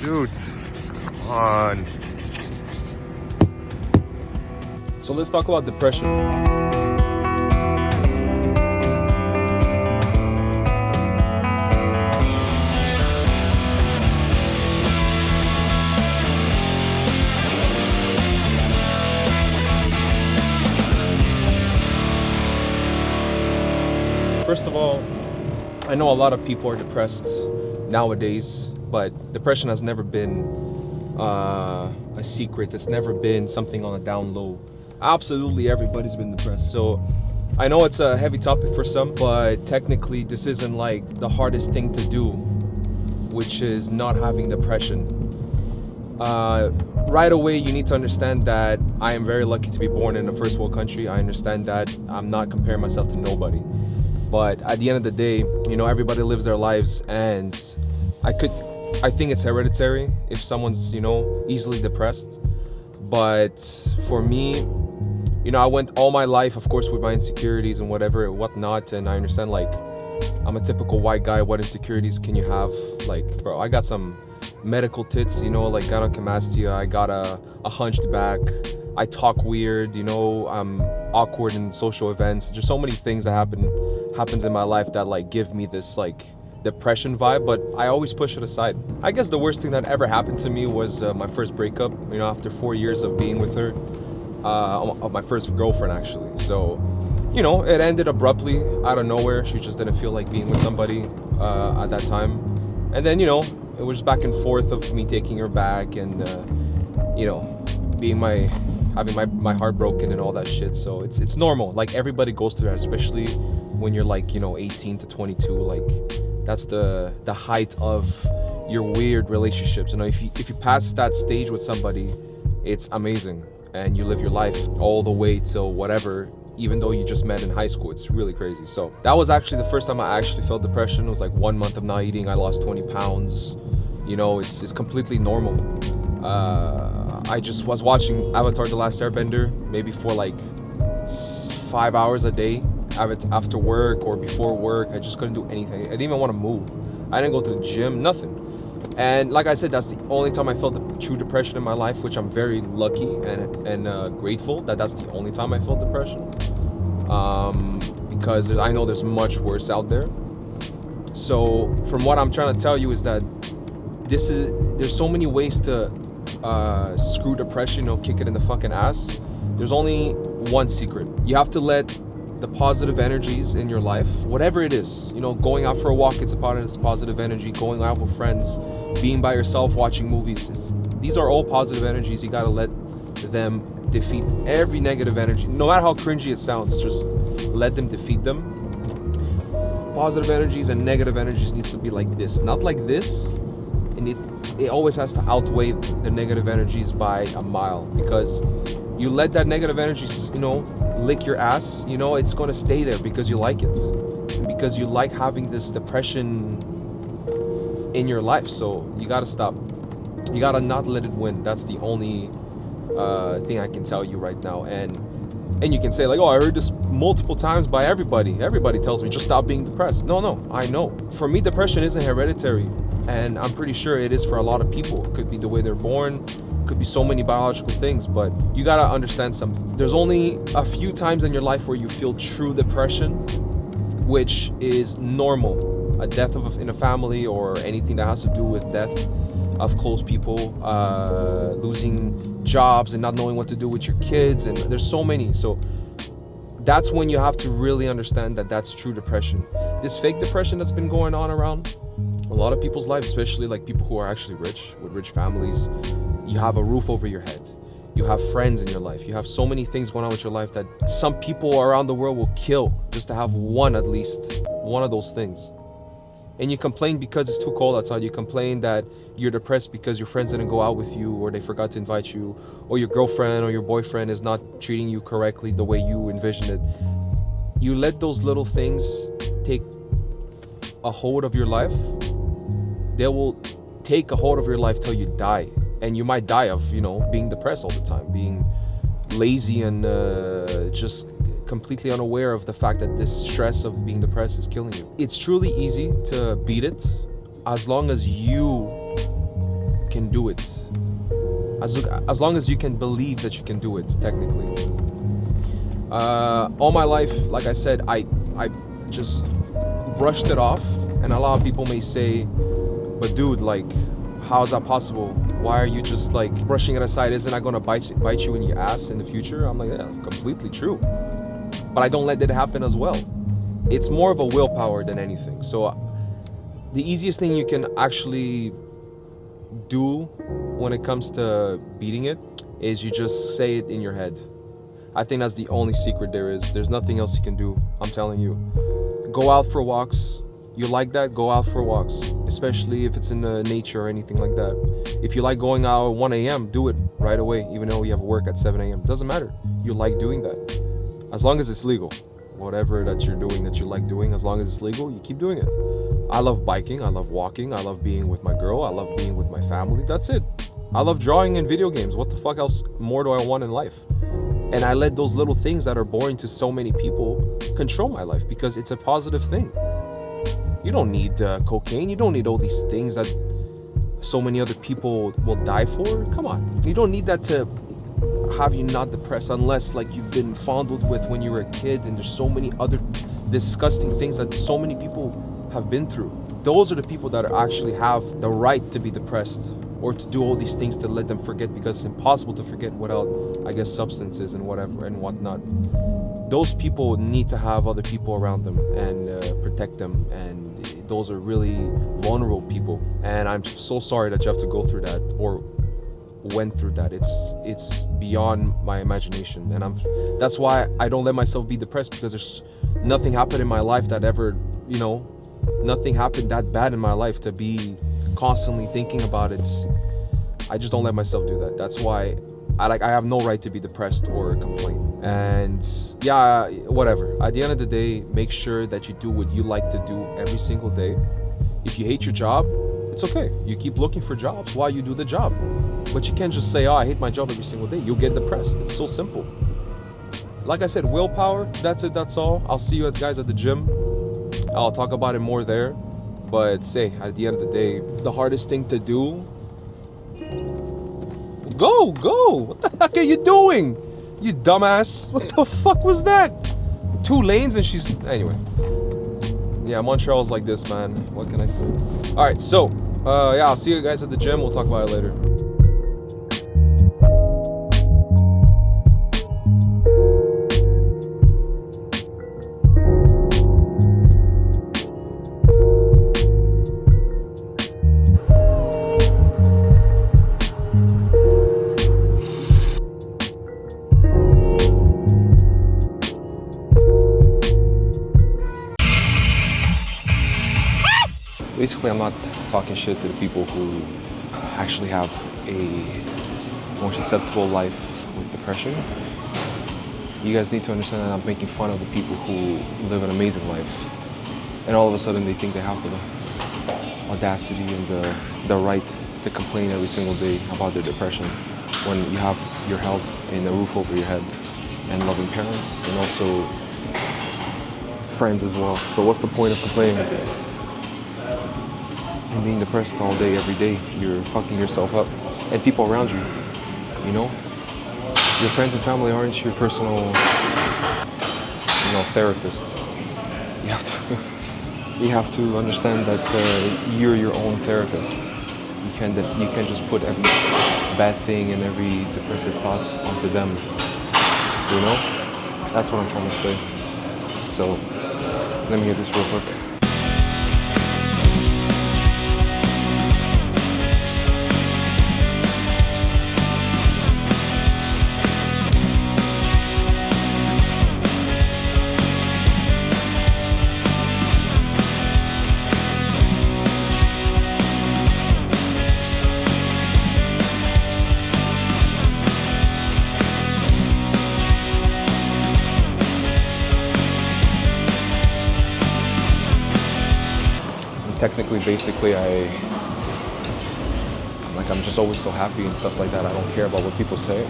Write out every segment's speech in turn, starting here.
Dude, come on. So let's talk about depression. First of all, I know a lot of people are depressed nowadays, but depression has never been a secret. It's never been something on a down low. Absolutely everybody's been depressed. So I know it's a heavy topic for some, but technically this isn't like the hardest thing to do, which is not having depression. Right away, you need to understand that I am very lucky to be born in a first world country. I understand that I'm not comparing myself to nobody. But at the end of the day, you know, everybody lives their lives, and I think it's hereditary if someone's, you know, easily depressed. But for me, you know, I went all my life, of course, with my insecurities and whatnot, and I understand, like, I'm a typical white guy. What insecurities can you have? Like, bro, I got some medical tits, you know, like gynecomastia. I got a hunched back. I talk weird, you know, I'm awkward in social events. There's so many things that happens in my life that like give me this like depression vibe, but I always push it aside. I guess the worst thing that ever happened to me was my first breakup, you know, after 4 years of being with her, of my first girlfriend actually. So, you know, it ended abruptly out of nowhere. She just didn't feel like being with somebody at that time. And then, you know, it was back and forth of me taking her back and, you know, having my heart broken and all that shit. So it's normal. Like everybody goes through that, especially when you're like, you know, 18 to 22. Like that's the height of your weird relationships. You know, if you pass that stage with somebody, it's amazing, and you live your life all the way till whatever, even though you just met in high school. It's really crazy. So that was actually the first time I actually felt depression. It was like 1 month of not eating. I lost 20 pounds. You know, it's completely normal. I just was watching Avatar: The Last Airbender maybe for like 5 hours a day after work or before work. I just couldn't do anything. I didn't even want to move. I didn't go to the gym, nothing. And like I said, that's the only time I felt the true depression in my life, which I'm very lucky and grateful that that's the only time I felt depression. Because I know there's much worse out there. So from what I'm trying to tell you is that there's so many ways to screw depression, you know, kick it in the fucking ass. There's only one secret. You have to let the positive energies in your life, whatever it is, you know, going out for a walk, it's a positive energy. Going out with friends, being by yourself, watching movies, these are all positive energies. You gotta let them defeat every negative energy, no matter how cringy it sounds. Just let them defeat them. Positive energies and negative energies needs to be like this, not like this. And it always has to outweigh the negative energies by a mile, because you let that negative energy, you know, lick your ass, you know, it's going to stay there because you like it, because you like having this depression in your life. So you got to stop. You got to not let it win. That's the only thing I can tell you right now. And you can say like, oh, I heard this multiple times by everybody tells me just stop being depressed. No, I know. For me, depression isn't hereditary, and I'm pretty sure it is for a lot of people. It could be the way they're born, could be so many biological things, but you gotta understand something. There's only a few times in your life where you feel true depression, which is normal. A death in a family, or anything that has to do with death of close people, losing jobs and not knowing what to do with your kids, and there's so many. So that's when you have to really understand that that's true depression. This fake depression that's been going on around a lot of people's lives, especially like people who are actually rich, with rich families. You have a roof over your head. You have friends in your life. You have so many things going on with your life that some people around the world will kill just to have at least one of those things. And you complain because it's too cold outside. You complain that you're depressed because your friends didn't go out with you, or they forgot to invite you, or your girlfriend or your boyfriend is not treating you correctly the way you envisioned it. You let those little things take a hold of your life. They will take a hold of your life till you die. And you might die of, you know, being depressed all the time, being lazy and just completely unaware of the fact that this stress of being depressed is killing you. It's truly easy to beat it as long as you can do it. As long as you can believe that you can do it, technically. All my life, like I said, I just brushed it off, and a lot of people may say, but dude, like, how is that possible? Why are you just like brushing it aside? Isn't that gonna bite you in your ass in the future? I'm like, yeah, completely true. But I don't let that happen as well. It's more of a willpower than anything. So the easiest thing you can actually do when it comes to beating it is you just say it in your head. I think that's the only secret there is. There's nothing else you can do. I'm telling you. Go out for walks. You like that? Go out for walks, especially if it's in nature or anything like that. If you like going out at 1 a.m., do it right away, even though you have work at 7 a.m. Doesn't matter. You like doing that. As long as it's legal. Whatever that you're doing that you like doing, as long as it's legal, you keep doing it. I love biking. I love walking. I love being with my girl. I love being with my family. That's it. I love drawing and video games. What the fuck else more do I want in life? And I let those little things that are boring to so many people control my life because it's a positive thing. You don't need cocaine. You don't need all these things that so many other people will die for. Come on. You don't need that to have you not depressed unless like you've been fondled with when you were a kid, and there's so many other disgusting things that so many people have been through. Those are the people that actually have the right to be depressed or to do all these things to let them forget, because it's impossible to forget without, I guess, substances and whatever and whatnot. Those people need to have other people around them and protect them, and those are really vulnerable people. And I'm so sorry that you have to go through that or went through that. It's beyond my imagination, and that's why I don't let myself be depressed, because there's nothing happened in my life that ever, nothing happened that bad in my life to be constantly thinking about it. I just don't let myself do that. That's why I have no right to be depressed or complain. And yeah, whatever. At the end of the day, make sure that you do what you like to do every single day. If you hate your job, it's okay. You keep looking for jobs while you do the job. But you can't just say, oh, I hate my job every single day. You'll get depressed. It's so simple. Like I said, willpower, that's it, that's all. I'll see you guys at the gym. I'll talk about it more there. But say, at the end of the day, the hardest thing to do, go. What the heck are you doing? You dumbass. What the fuck was that? 2 lanes and she's, anyway. Yeah, Montreal's like this, man. What can I say? All right, so, yeah, I'll see you guys at the gym. We'll talk about it later. Basically, I'm not talking shit to the people who actually have a more susceptible life with depression. You guys need to understand that I'm making fun of the people who live an amazing life, and all of a sudden they think they have the audacity and the right to complain every single day about their depression when you have your health and a roof over your head and loving parents and also friends as well. So what's the point of complaining? And being depressed all day, every day, you're fucking yourself up. And people around you, your friends and family aren't your personal, therapist. You have to understand that you're your own therapist. You can't just put every bad thing and every depressive thoughts onto them. That's what I'm trying to say. So let me get this real quick. Technically, basically, I'm just always so happy and stuff like that. I don't care about what people say.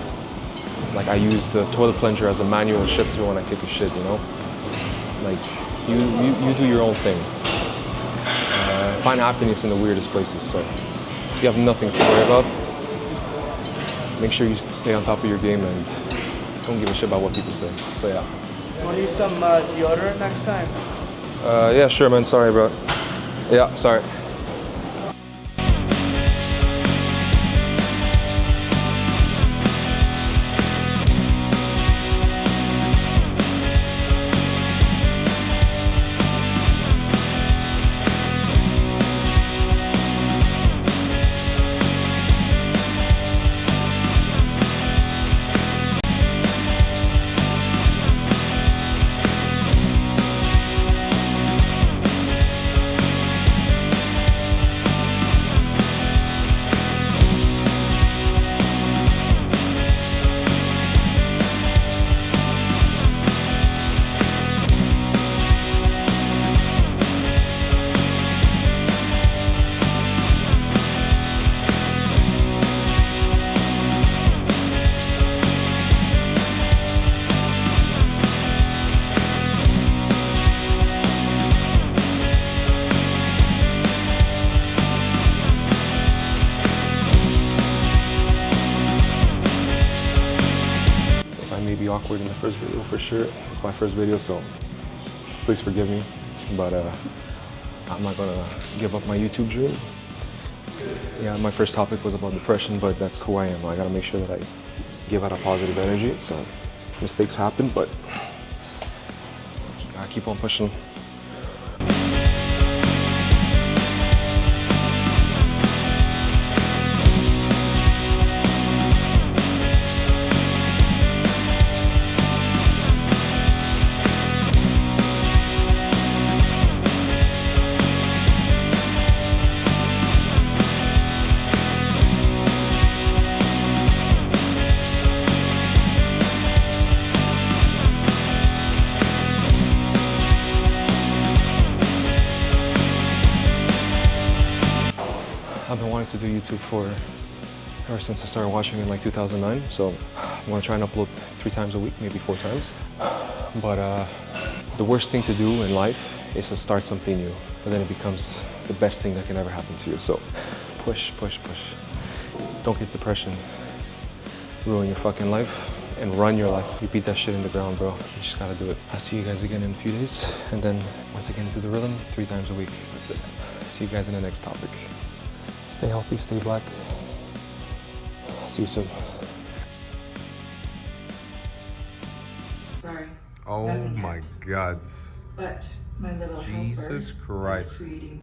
Like, I use the toilet plunger as a manual shifter when I take a shit, Like, you do your own thing. Find happiness in the weirdest places, so You have nothing to worry about. Make sure you stay on top of your game and don't give a shit about what people say. So yeah. Want to use some deodorant next time? Yeah, sure, man. Sorry, bro. Yeah, sorry. Awkward in the first video for sure. It's my first video, so please forgive me. But I'm not gonna give up my YouTube dream. Yeah, my first topic was about depression, but that's who I am. I gotta make sure that I give out a positive energy. So mistakes happen, but I keep on pushing. I've been wanting to do YouTube ever since I started watching in like 2009. So I'm gonna try and upload 3 times a week, maybe 4 times. But the worst thing to do in life is to start something new, but then it becomes the best thing that can ever happen to you. So push, push, push. Don't get depression. Ruin your fucking life and run your life. You beat that shit in the ground, bro. You just gotta do it. I'll see you guys again in a few days. And then once I get into the rhythm, 3 times a week. That's it. See you guys in the next topic. Stay healthy, stay black. See you soon. Sorry. Oh my God. But my little Jesus helper Christ. was creating